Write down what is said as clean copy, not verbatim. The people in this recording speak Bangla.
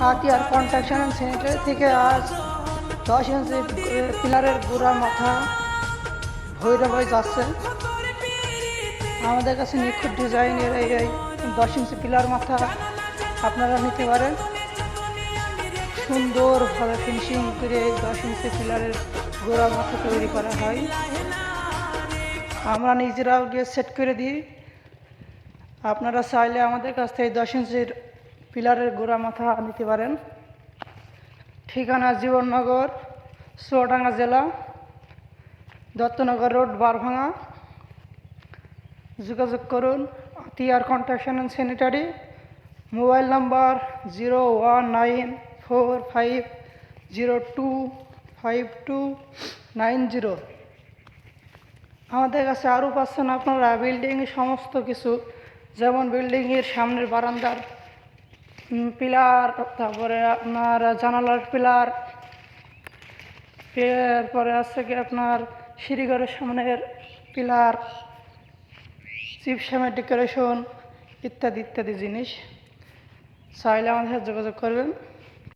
হাতিয়ার কনস্ট্রাকশন অ্যান্ড স্যানিটারি থেকে আজ 10 ইঞ্চি পিলারের গোড়া মাথা ভৈরব হয়ে যাচ্ছে। আমাদের কাছে নিখুঁত ডিজাইনের এই 10 ইঞ্চি পিলার মাথা আপনারা নিতে পারেন। সুন্দরভাবে ফিনিশিং করে এই 10 ইঞ্চি পিলারের গোড়া মাথা তৈরি করা হয়। আমরা নিজেরাও গিয়ে সেট করে দিই। আপনারা চাইলে আমাদের কাছ থেকে 10 ইঞ্চির পিলারের গোড়া মাথা নিতে পারেন। ঠিকানা জীবননগর, চুয়াডাঙ্গা জেলা, দত্তনগর রোড, বারভাঙা। যোগাযোগ করুন হাতিয়ার construction and sanitary. Mobile number 0195402529 আমাদের কাছে আরও পাচ্ছেন আপনারা বিল্ডিংয়ের সমস্ত কিছু, যেমন বিল্ডিংয়ের সামনের বারান্দার পিলার, তারপরে আপনার জানালার পিলার, এরপরে আছে কি আপনার সিঁড়িঘরের সামনের পিলার, জিপসামের ডেকোরেশন ইত্যাদি ইত্যাদি জিনিস। চাইলে আমাদের সাথে যোগাযোগ করবেন।